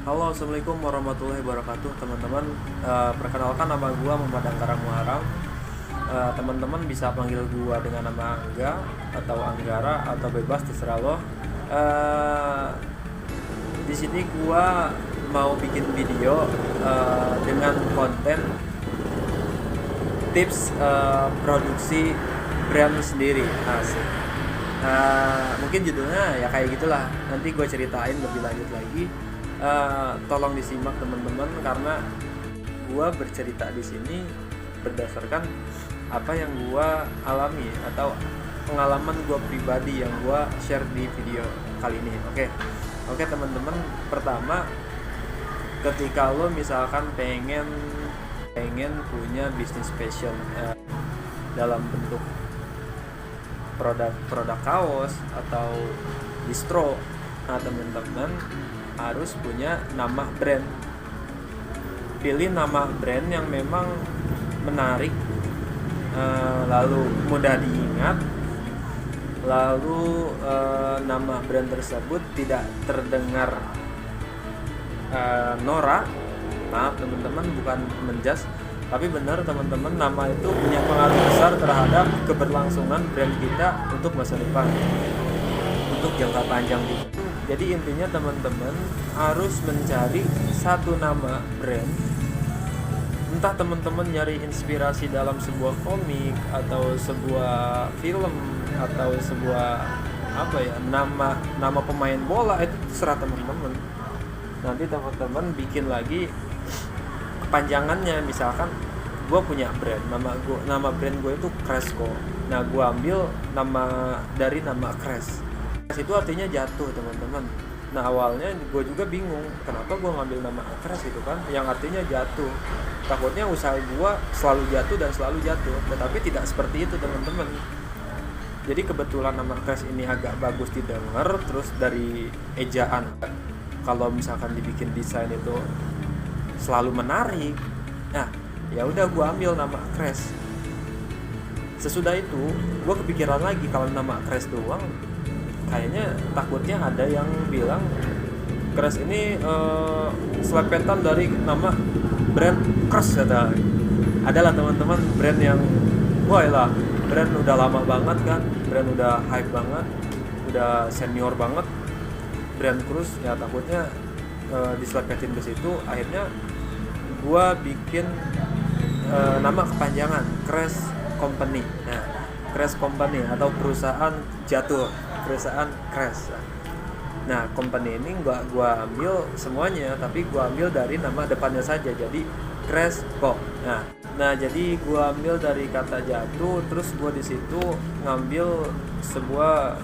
Halo, assalamualaikum warahmatullahi wabarakatuh, teman-teman. Perkenalkan, nama gua Muhammad Anggarang Muharam. Teman-teman bisa panggil gua dengan nama Angga atau Anggara atau bebas terserah lo. Eh, di sini gua mau bikin video dengan konten tips produksi brand sendiri. Asik. Mungkin judulnya ya kayak gitulah. Nanti gue ceritain lebih lanjut lagi. Tolong disimak teman-teman karena gue bercerita di sini berdasarkan apa yang gue alami atau pengalaman gue pribadi yang gue share di video kali ini. Oke teman-teman. Pertama, ketika lo misalkan pengen punya bisnis passion dalam bentuk produk kaos atau distro, nah teman-teman harus punya nama brand. Pilih nama brand yang memang menarik, lalu mudah diingat, lalu nama brand tersebut tidak terdengar norak. Maaf teman-teman, bukan menjas, tapi benar teman-teman, nama itu punya pengaruh besar terhadap keberlangsungan brand kita untuk masa depan, untuk jangka panjang gitu. Jadi intinya teman-teman harus mencari satu nama brand. Entah teman-teman nyari inspirasi dalam sebuah komik atau sebuah film atau sebuah nama pemain bola, itu terserah teman-teman. Nanti teman-teman bikin lagi kepanjangannya. Misalkan gue punya brand, nama brand gue itu Cresco. Nah gue ambil dari nama Cres. Cres itu artinya jatuh teman-teman. Nah awalnya gue juga bingung kenapa gue ngambil nama Cres itu kan, yang artinya jatuh. Takutnya usaha gue selalu jatuh dan selalu jatuh. Tetapi tidak seperti itu teman-teman. Jadi kebetulan nama Cres ini agak bagus didengar, terus dari ejaan kalau misalkan dibikin desain itu selalu menarik. Nah ya udah gue ambil nama Cres. Sesudah itu gue kepikiran lagi, kalau nama Cres doang kayaknya takutnya ada yang bilang Cres ini selepetan dari nama brand Cres. Adalah teman-teman brand yang brand udah lama banget kan, brand udah hype banget, udah senior banget, brand Cres. Ya takutnya diselepetin ke situ. Akhirnya gua bikin nama kepanjangan Cres Company. Nah, Cres Company atau perusahaan Cres. Nah, company ini gua ambil semuanya, tapi gua ambil dari nama depannya saja, jadi Cresco. Nah jadi gua ambil dari kata jatuh, terus gua di situ ngambil sebuah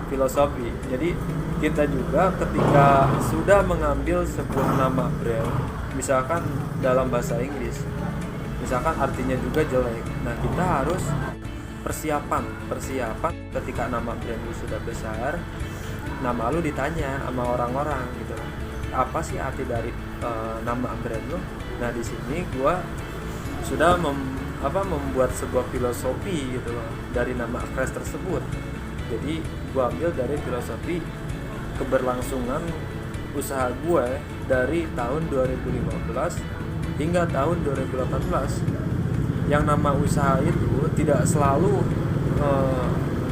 filosofi. Jadi kita juga ketika sudah mengambil sebuah nama brand, misalkan dalam bahasa Inggris, misalkan artinya juga jelek, nah kita harus persiapan ketika nama brand lu sudah besar, nama lu ditanya sama orang-orang gitu, apa sih arti dari nama brand lu. Nah di sini gua sudah membuat sebuah filosofi gitu loh dari nama Cres tersebut. Jadi gua ambil dari filosofi keberlangsungan usaha gue dari tahun 2015 hingga tahun 2018. Yang nama usaha itu tidak selalu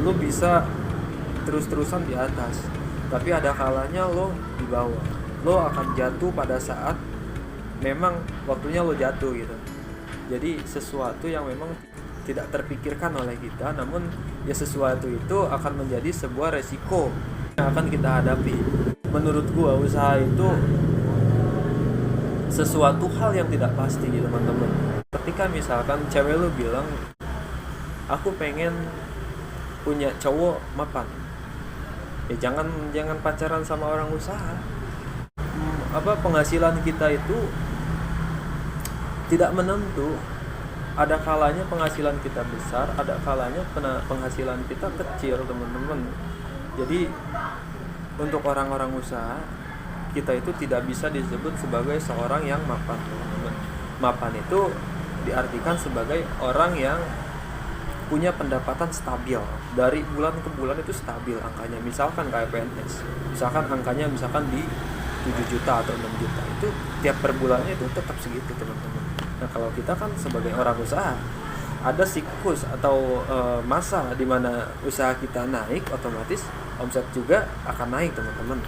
lo bisa terus-terusan di atas, tapi ada kalanya lo di bawah. Lo akan jatuh pada saat memang waktunya lo jatuh gitu. Jadi sesuatu yang memang tidak terpikirkan oleh kita, namun ya sesuatu itu akan menjadi sebuah resiko yang akan kita hadapi. Menurut gua usaha itu sesuatu hal yang tidak pasti teman-teman. Ketika misalkan cewek lu bilang aku pengen punya cowok mapan, ya jangan pacaran sama orang usaha. Penghasilan kita itu tidak menentu. Ada kalanya penghasilan kita besar, ada kalanya penghasilan kita kecil teman-teman. Jadi untuk orang-orang usaha, kita itu tidak bisa disebut sebagai seorang yang mapan teman-teman. Mapan itu diartikan sebagai orang yang punya pendapatan stabil, dari bulan ke bulan itu stabil angkanya. Misalkan kayak PNS, misalkan angkanya di 7 juta atau 6 juta, itu tiap per bulannya itu tetap segitu teman-teman. Nah kalau kita kan sebagai orang usaha, ada siklus atau masa di mana usaha kita naik, otomatis omset juga akan naik teman-teman.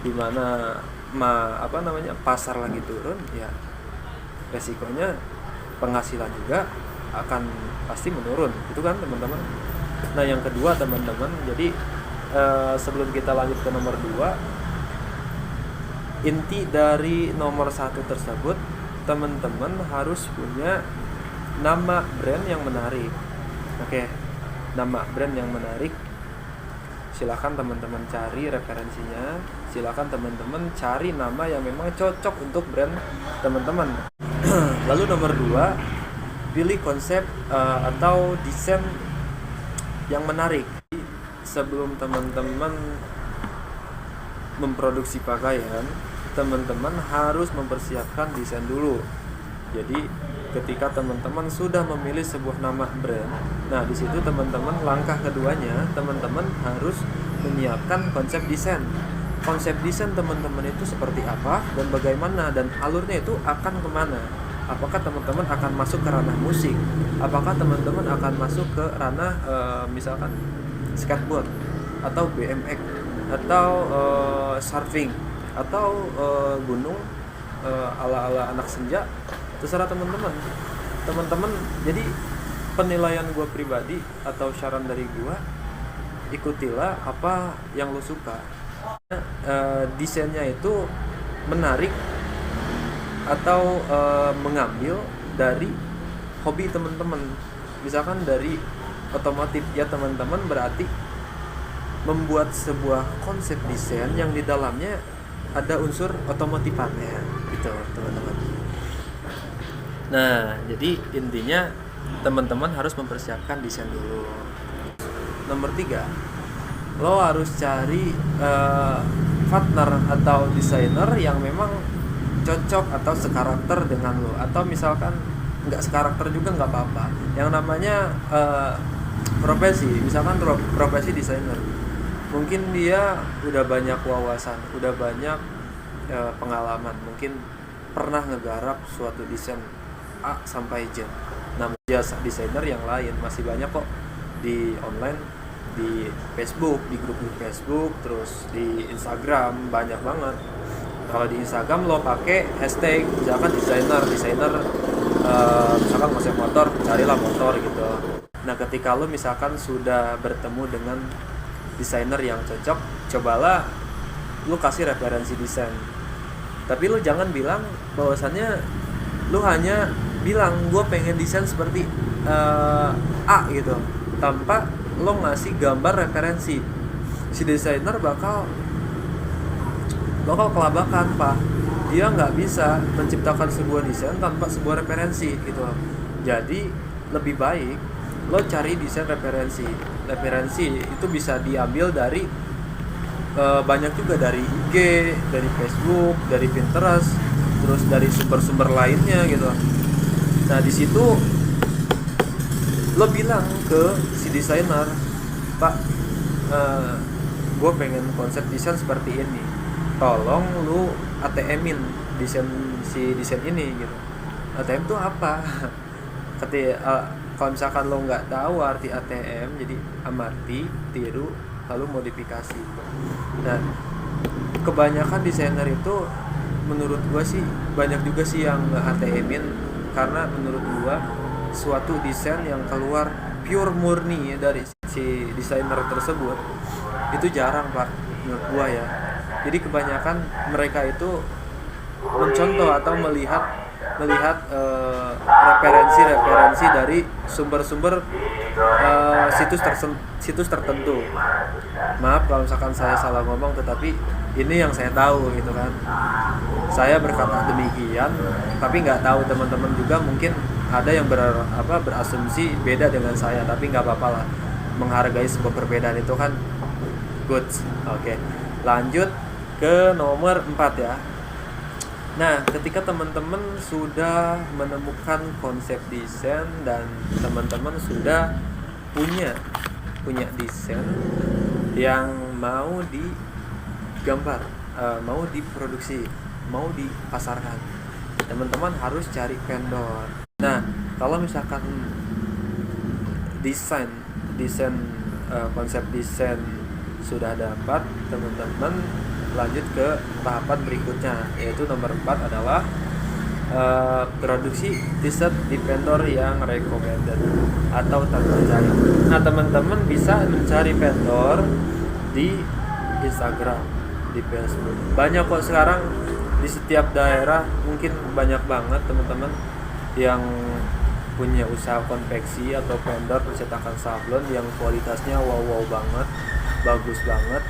Di mana pasar lagi turun, ya resikonya penghasilan juga akan pasti menurun, itu kan teman-teman. Nah yang kedua teman-teman, jadi sebelum kita lanjut ke nomor 2, inti dari nomor 1 tersebut, teman-teman harus punya nama brand yang menarik. Oke, nama brand yang menarik, silakan teman-teman cari referensinya, silakan teman-teman cari nama yang memang cocok untuk brand teman-teman. Lalu nomor 2, pilih konsep atau desain yang menarik. Sebelum teman-teman memproduksi pakaian, teman-teman harus mempersiapkan desain dulu. Jadi ketika teman-teman sudah memilih sebuah nama brand, nah di situ teman-teman langkah keduanya, teman-teman harus menyiapkan konsep desain. Konsep desain teman-teman itu seperti apa dan bagaimana, dan alurnya itu akan kemana. Apakah teman-teman akan masuk ke ranah musik? Apakah teman-teman akan masuk ke ranah misalkan skateboard atau BMX atau surfing atau gunung ala-ala anak senja? Terserah teman-teman. Jadi penilaian gue pribadi atau saran dari gue, ikutilah apa yang lo suka. Desainnya itu menarik atau mengambil dari hobi teman-teman. Misalkan dari otomotif, ya teman-teman berarti membuat sebuah konsep desain yang di dalamnya ada unsur otomotifannya gitu teman-teman. Nah jadi intinya teman-teman harus mempersiapkan desain dulu. Nomor 3, lo harus cari partner atau desainer yang memang cocok atau sekarakter dengan lo, atau misalkan nggak sekarakter juga nggak apa-apa. Yang namanya profesi, misalkan profesi desainer, mungkin dia udah banyak wawasan, udah banyak pengalaman, mungkin pernah ngegarap suatu desain A sampai Z. Namun jasa desainer yang lain masih banyak kok di online, di Facebook, di grup Facebook, terus di Instagram banyak banget. Kalau di Instagram lo pakai hashtag misalkan desainer misalkan konsep motor, carilah motor gitu. Nah ketika lo misalkan sudah bertemu dengan desainer yang cocok, cobalah lo kasih referensi desain. Tapi lo jangan bilang bahwasannya lo hanya bilang gue pengen desain seperti A gitu, tanpa lo ngasih gambar referensi. Si desainer bakal kelabakan pak. Dia nggak bisa menciptakan sebuah desain tanpa sebuah referensi gitu. Jadi lebih baik lo cari desain referensi itu bisa diambil dari banyak juga, dari IG, dari Facebook, dari Pinterest, terus dari sumber-sumber lainnya gitu. Nah di situ lo bilang ke si desainer, Pak, gue pengen konsep desain seperti ini, tolong lu ATM-in desain ini gitu. ATM itu apa? Kalau misalkan lo nggak tahu arti ATM, jadi amati, tiru, lalu modifikasi. Nah kebanyakan desainer itu menurut gue sih banyak juga sih yang ATM-in, karena menurut gue suatu desain yang keluar pure murni dari si desainer tersebut itu jarang pak menurut gue ya. Jadi kebanyakan mereka itu mencontoh atau melihat referensi dari sumber-sumber situs tertentu. Maaf kalau misalkan saya salah ngomong, tetapi ini yang saya tahu gitu kan. Saya berkata demikian, tapi nggak tahu teman-teman juga mungkin ada yang berasumsi beda dengan saya, tapi nggak apa-apa lah, menghargai sebuah perbedaan itu kan good. Oke. Lanjut ke nomor 4 ya. Nah, ketika teman-teman sudah menemukan konsep desain dan teman-teman sudah punya desain yang mau digambar, mau diproduksi, mau dipasarkan, teman-teman harus cari vendor. Nah, kalau misalkan desain konsep desain sudah dapat, teman-teman lanjut ke tahapan berikutnya, yaitu nomor 4 adalah produksi t-shirt di vendor yang recommended atau terpercaya. Nah, teman-teman bisa mencari vendor di Instagram, di Facebook. Banyak kok sekarang di setiap daerah, mungkin banyak banget teman-teman yang punya usaha konveksi atau vendor percetakan sablon yang kualitasnya wow banget, bagus banget.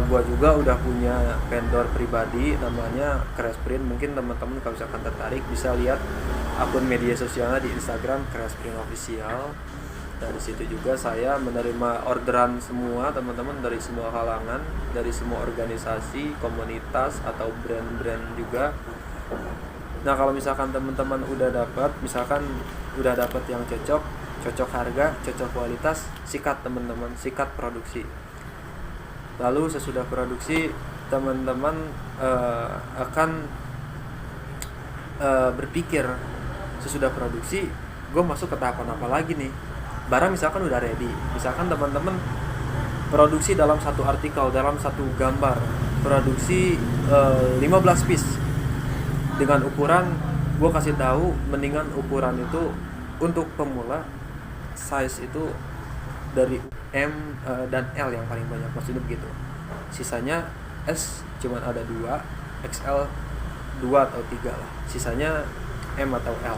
Gua juga udah punya vendor pribadi namanya Crashprint. Mungkin teman-teman kalau misalkan tertarik bisa lihat akun media sosialnya di Instagram Crashprint Official. Dari situ juga saya menerima orderan semua teman-teman dari semua kalangan, dari semua organisasi, komunitas atau brand-brand juga. Nah, kalau misalkan teman-teman udah dapat yang cocok harga, cocok kualitas, sikat teman-teman, sikat produksi. Lalu sesudah produksi, teman-teman akan berpikir, sesudah produksi gue masuk ke tahapan apa lagi nih. Barang misalkan udah ready, misalkan teman-teman produksi dalam satu artikel, dalam satu gambar, produksi 15 piece dengan ukuran, gue kasih tahu mendingan ukuran itu untuk pemula size itu dari M dan L yang paling banyak, maksudnya begitu. Sisanya S cuman ada 2, XL 2 atau 3 lah. Sisanya M atau L.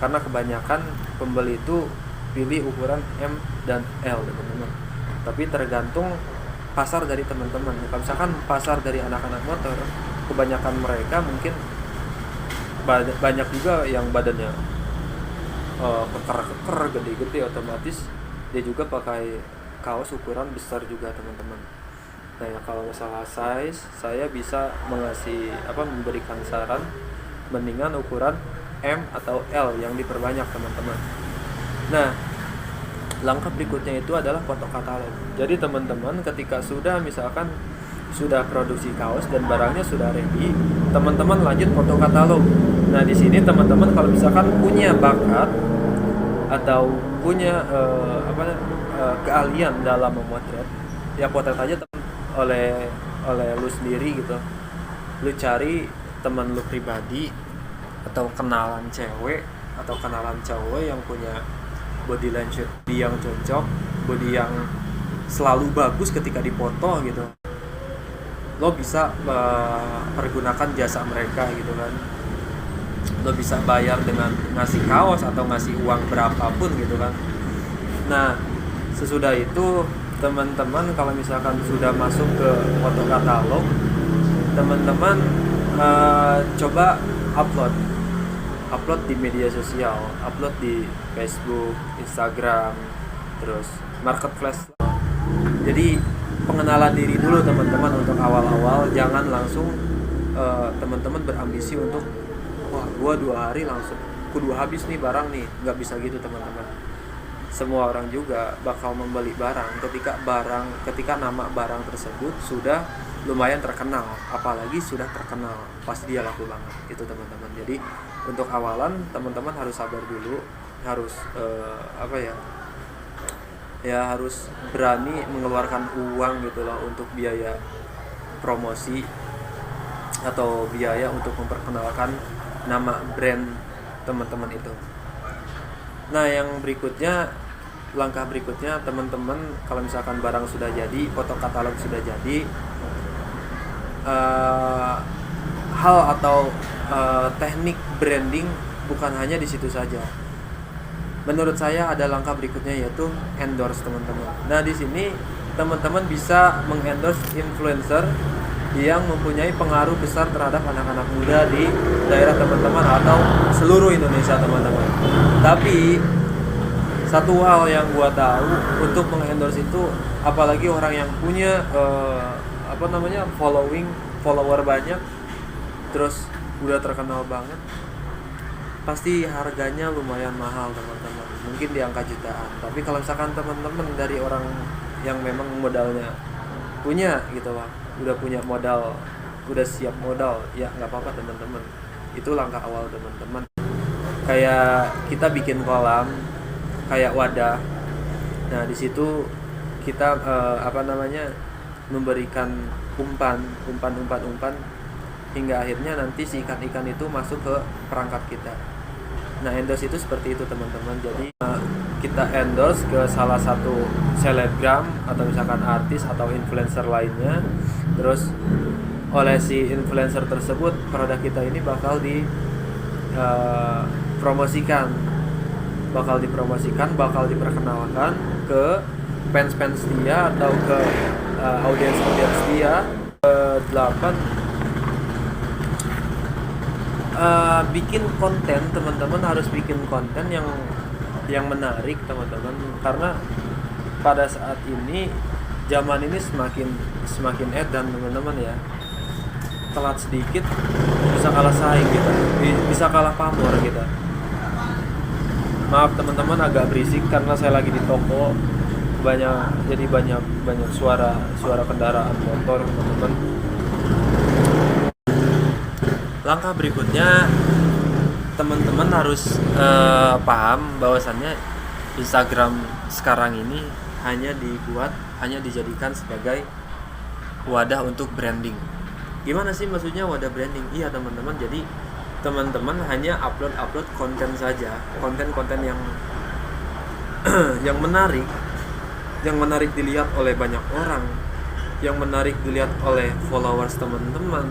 Karena kebanyakan pembeli itu pilih ukuran M dan L, teman-teman. Tapi tergantung pasar dari teman-teman. Kalau misalkan pasar dari anak-anak motor, kebanyakan mereka mungkin banyak juga yang badannya keker gede-gede, otomatis dia juga pakai kaos ukuran besar juga, teman-teman. Nah, ya kalau masalah size, saya bisa memberikan saran mendingan ukuran M atau L yang diperbanyak, teman-teman. Nah, langkah berikutnya itu adalah foto katalog. Jadi teman-teman ketika sudah produksi kaos dan barangnya sudah ready, teman-teman lanjut foto katalog. Nah, di sini teman-teman kalau misalkan punya bakat atau punya keahlian dalam memotret, ya potret aja oleh lu sendiri gitu. Lu cari teman lu pribadi atau kenalan cewek atau kenalan cowok yang punya body landscape yang cocok, body yang selalu bagus ketika dipoto gitu. Lo bisa pergunakan jasa mereka gitu kan. Lo bisa bayar dengan ngasih kaos atau ngasih uang berapapun gitu kan. Nah, sesudah itu teman-teman kalau misalkan sudah masuk ke foto katalog, teman-teman coba upload di media sosial, upload di Facebook, Instagram, terus marketplace. Jadi pengenalan diri dulu teman-teman untuk awal-awal, jangan langsung teman-teman berambisi untuk wah gua 2 hari langsung kudu habis nih barang nih. Nggak bisa gitu, teman-teman. Semua orang juga bakal membeli barang ketika nama barang tersebut sudah lumayan terkenal, apalagi sudah terkenal pasti dia laku banget itu, teman-teman. Jadi untuk awalan teman-teman harus sabar dulu, harus harus berani mengeluarkan uang gitu loh untuk biaya promosi atau biaya untuk memperkenalkan nama brand teman-teman itu. Nah, langkah berikutnya teman-teman kalau misalkan barang sudah jadi, foto katalog sudah jadi, hal atau teknik branding bukan hanya di situ saja. Menurut saya ada langkah berikutnya, yaitu endorse, teman-teman. Nah, di sini teman-teman bisa mengendorse influencer yang mempunyai pengaruh besar terhadap anak-anak muda di daerah teman-teman atau seluruh Indonesia, teman-teman. Tapi satu hal yang gua tahu, untuk mengendorse itu apalagi orang yang punya follower banyak, terus udah terkenal banget, pasti harganya lumayan mahal, teman-teman. Mungkin di angka jutaan. Tapi kalau misalkan teman-teman dari orang yang memang modalnya punya gitu lah, udah punya modal, udah siap modal, ya nggak apa-apa teman-teman. Itu langkah awal teman-teman. Kayak kita bikin kolam, kayak wadah. Nah di situ kita memberikan umpan hingga akhirnya nanti si ikan-ikan itu masuk ke perangkap kita. Nah endorse itu seperti itu teman-teman. Jadi kita endorse ke salah satu selebgram atau misalkan artis atau influencer lainnya, terus oleh si influencer tersebut produk kita ini bakal dipromosikan, bakal diperkenalkan ke fans dia atau ke audiens dia. 8 bikin konten, teman-teman harus bikin konten yang menarik teman-teman, karena pada saat ini zaman ini semakin edan teman-teman ya. Telat sedikit bisa kalah saing kita, bisa kalah pamor kita. Maaf teman-teman agak berisik karena saya lagi di toko, jadi banyak suara kendaraan motor teman-teman. Langkah berikutnya teman-teman harus paham bahwasannya Instagram sekarang ini hanya dijadikan sebagai wadah untuk branding. Gimana sih maksudnya wadah branding? Iya teman-teman, jadi teman-teman hanya upload konten saja, konten yang yang menarik dilihat oleh banyak orang, yang menarik dilihat oleh followers teman-teman.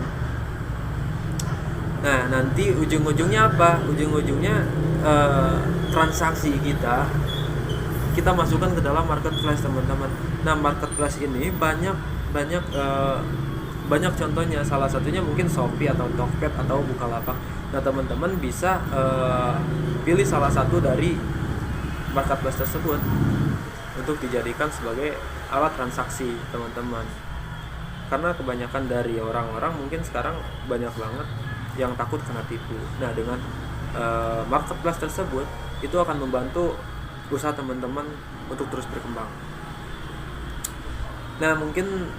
Nah nanti ujung-ujungnya apa? Ujung-ujungnya transaksi kita masukkan ke dalam marketplace teman-teman. Nah marketplace ini banyak contohnya, salah satunya mungkin Shopee atau Tokped atau Bukalapak. Nah teman-teman bisa pilih salah satu dari marketplace tersebut untuk dijadikan sebagai alat transaksi teman-teman. Karena kebanyakan dari orang-orang mungkin sekarang banyak banget yang takut kena tipu. Nah dengan marketplace tersebut itu akan membantu usaha teman-teman untuk terus berkembang. Nah mungkin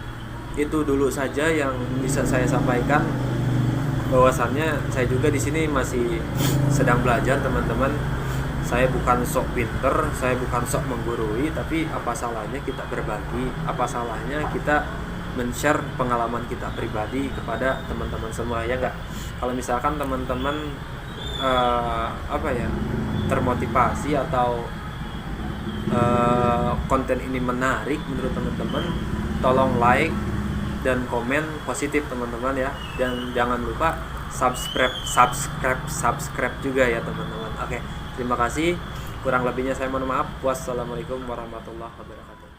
itu dulu saja yang bisa saya sampaikan, bahwasannya saya juga di sini masih sedang belajar teman-teman. Saya bukan sok pinter, saya bukan sok menggurui, tapi apa salahnya kita berbagi, apa salahnya kita men-share pengalaman kita pribadi kepada teman-teman semua, ya enggak? Kalau misalkan teman-teman termotivasi atau konten ini menarik menurut teman-teman, tolong like dan komen positif teman-teman ya, dan jangan lupa subscribe juga ya teman-teman. Oke, terima kasih. Kurang lebihnya saya mohon maaf. Wassalamualaikum warahmatullahi wabarakatuh.